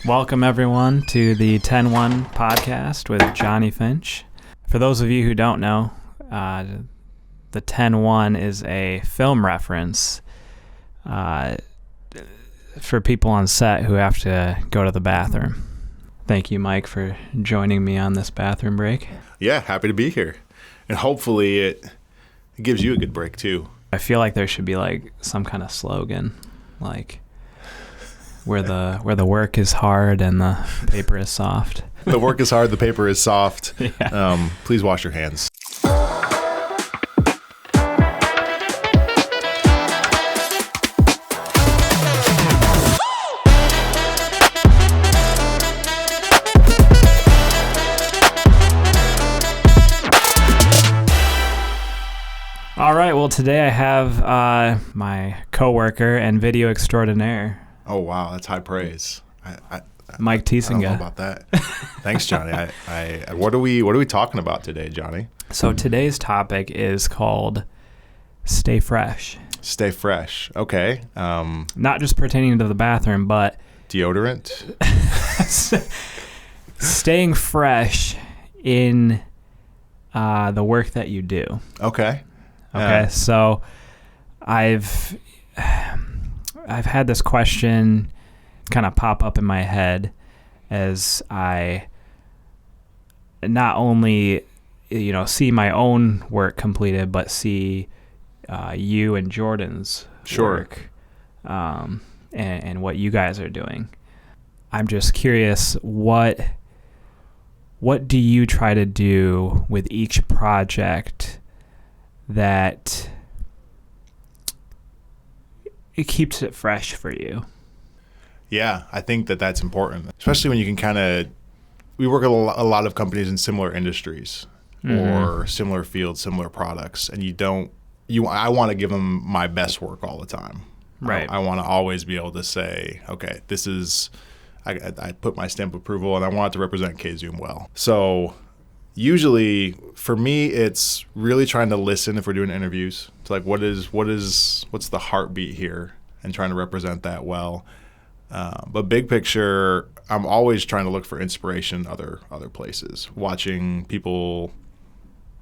Welcome, everyone, to the 10-1 podcast with Johnny Finch. For those of you who don't know, the 10-1 is a film reference for people on set who have to go to the bathroom. Thank you, Mike, for joining me on this bathroom break. Yeah, happy to be here. And hopefully it gives you a good break, too. I feel like there should be like some kind of slogan, like where the work is hard and the paper is soft. The work is hard, the paper is soft. Yeah. Please wash your hands. All right, well, today I have my coworker and video extraordinaire, Oh, wow, that's high praise. Mike I don't know Tiesinga. about that. Thanks, Johnny. What are we talking about today, Johnny? So today's topic is called Stay Fresh. Stay fresh. Okay. Not just pertaining to the bathroom, but Deodorant. staying fresh in the work that you do. Okay. Okay, so I've had this question kind of pop up in my head as I not only see my own work completed, but see you and Jordan's work and what you guys are doing. I'm just curious, what do you try to do with each project that it keeps it fresh for you? Yeah, I think that's important, especially when you can we work at a lot of companies in similar industries or similar fields, similar products, and I want to give them my best work all the time. Right. I want to always be able to say, okay, this is, I put my stamp of approval and I want it to represent K-Zoom well. So usually for me, it's really trying to listen if we're doing interviews. It's like, what's the heartbeat here, and trying to represent that well. But big picture, I'm always trying to look for inspiration other places, watching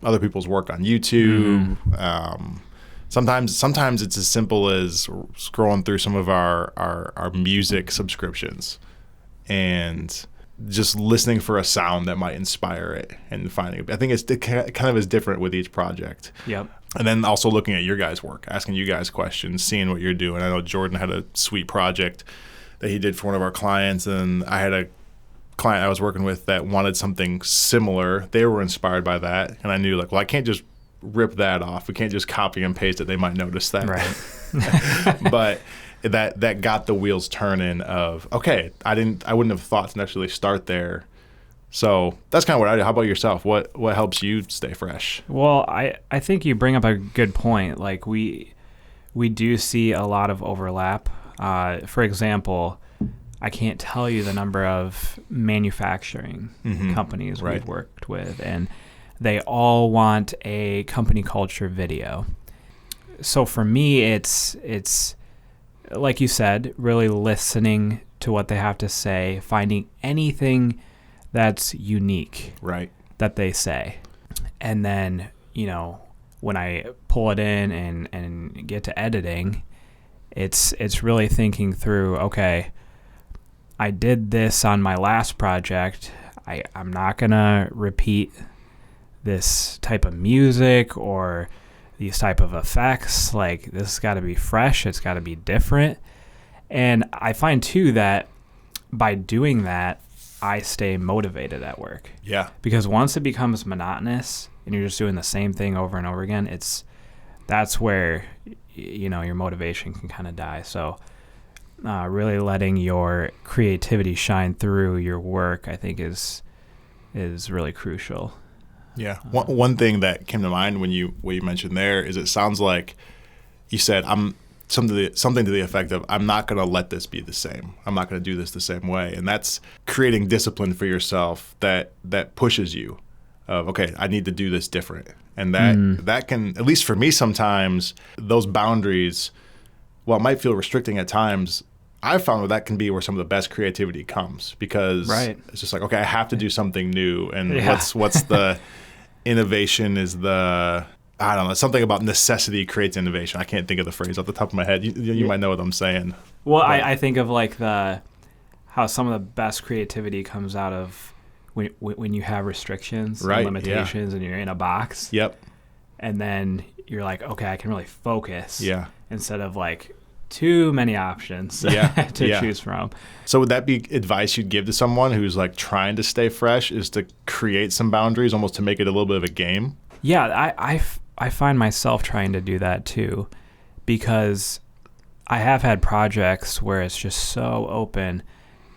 other people's work on YouTube. Sometimes it's as simple as scrolling through some of our music subscriptions and just listening for a sound that might inspire it and finding it. I think it kind of is different with each project. Yep. And then also looking at your guys' work, asking you guys questions, seeing what you're doing. I know Jordan had a sweet project that he did for one of our clients, and I had a client I was working with that wanted something similar. They were inspired by that, and I knew, like, well, I can't just rip that off. We can't just copy and paste it. They might notice that. Right. But that got the wheels turning of, okay, I wouldn't have thought to necessarily start there. So that's kind of what I do. How about yourself? What helps you stay fresh? Well, I think you bring up a good point. Like we do see a lot of overlap. For example, I can't tell you the number of manufacturing companies we've worked with, and they all want a company culture video. So for me, it's like you said, really listening to what they have to say, finding anything that's unique, right, that they say. And then, when I pull it in and get to editing, it's really thinking through, okay, I did this on my last project. I'm not going to repeat this type of music or these type of effects. Like, this has got to be fresh. It's got to be different. And I find, too, that by doing that, I stay motivated at work. Yeah. Because once it becomes monotonous and you're just doing the same thing over and over again, that's where your motivation can kind of die. So really letting your creativity shine through your work, I think, is really crucial. Yeah. One thing that came to mind when you mentioned there is, it sounds like you said, something to the effect of, I'm not going to let this be the same. I'm not going to do this the same way. And that's creating discipline for yourself that pushes you of, okay, I need to do this different. And that can, at least for me sometimes, those boundaries, while it might feel restricting at times, I found that can be where some of the best creativity comes, because it's just like, okay, I have to do something new. And what's the innovation is the, I don't know, something about necessity creates innovation. I can't think of the phrase off the top of my head. You might know what I'm saying. Well, I think of like how some of the best creativity comes out of when you have restrictions and limitations and you're in a box. Yep. And then you're like, okay, I can really focus. Yeah. Instead of like too many options to choose from. So would that be advice you'd give to someone who's like trying to stay fresh, is to create some boundaries, almost to make it a little bit of a game? Yeah, I find myself trying to do that too, because I have had projects where it's just so open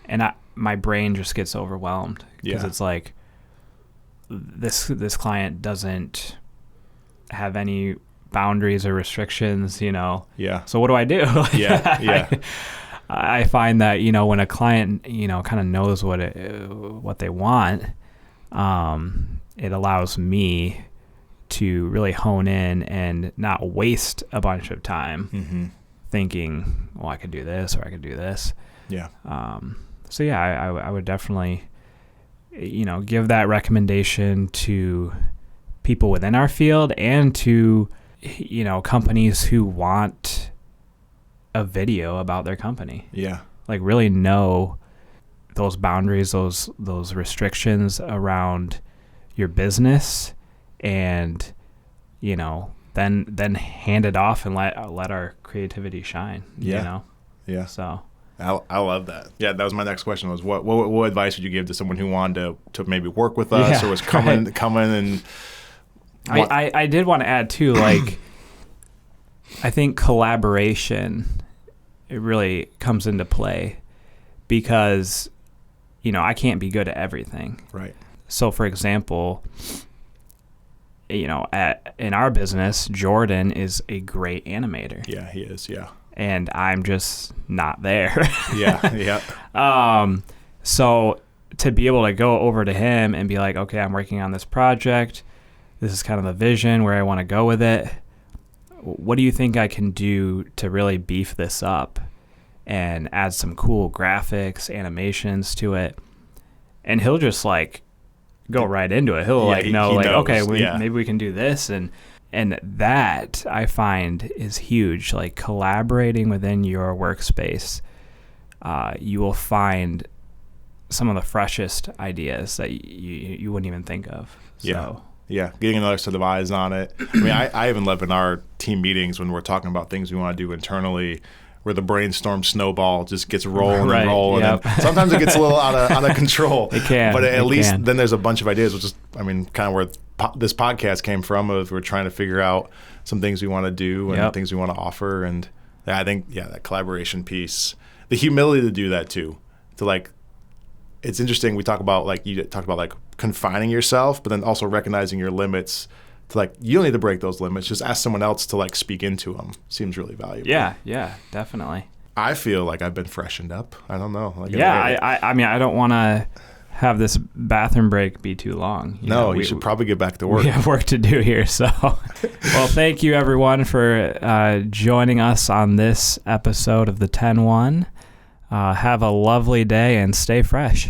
and my brain just gets overwhelmed, because it's like this client doesn't have any boundaries or restrictions, Yeah. So what do I do? Yeah. I find that, when a client, kind of knows what they want, it allows me to really hone in and not waste a bunch of time thinking, well, I could do this or I could do this. Yeah. So yeah, I would definitely, give that recommendation to people within our field and to, companies who want a video about their company. Yeah. Like really know those boundaries, those restrictions around your business, and, then hand it off and let our creativity shine. Yeah. Yeah. So I love that. Yeah, that was my next question, was what advice would you give to someone who wanted to maybe work with us or was coming and I did want to add too, like I think collaboration, it really comes into play, because I can't be good at everything. Right. So for example, in our business, Jordan is a great animator. Yeah, he is. Yeah. And I'm just not there. Yeah. So to be able to go over to him and be like, okay, I'm working on this project. This is kind of the vision where I want to go with it. What do you think I can do to really beef this up and add some cool graphics, animations to it? And he'll just like go right into it. He'll he knows. Okay, maybe we can do this. And that I find is huge. Like collaborating within your workspace, you will find some of the freshest ideas that you wouldn't even think of. So. Yeah, getting another set of eyes on it. I mean, I even love in our team meetings when we're talking about things we want to do internally, where the brainstorm snowball just gets rolling and rolling. Yep. And sometimes it gets a little out of control. It can. But at least then there's a bunch of ideas, which is, kind of where this podcast came from, of we're trying to figure out some things we want to do and things we want to offer. And I think, that collaboration piece, the humility to do that too, to like, it's interesting. We talk about you talked about confining yourself, but then also recognizing your limits. To you don't need to break those limits. Just ask someone else to speak into them. Seems really valuable. Yeah, definitely. I feel like I've been freshened up. I don't know. I don't want to have this bathroom break be too long. You should probably get back to work. We have work to do here. So, well, thank you everyone for joining us on this episode of the 10-1. Have a lovely day and stay fresh.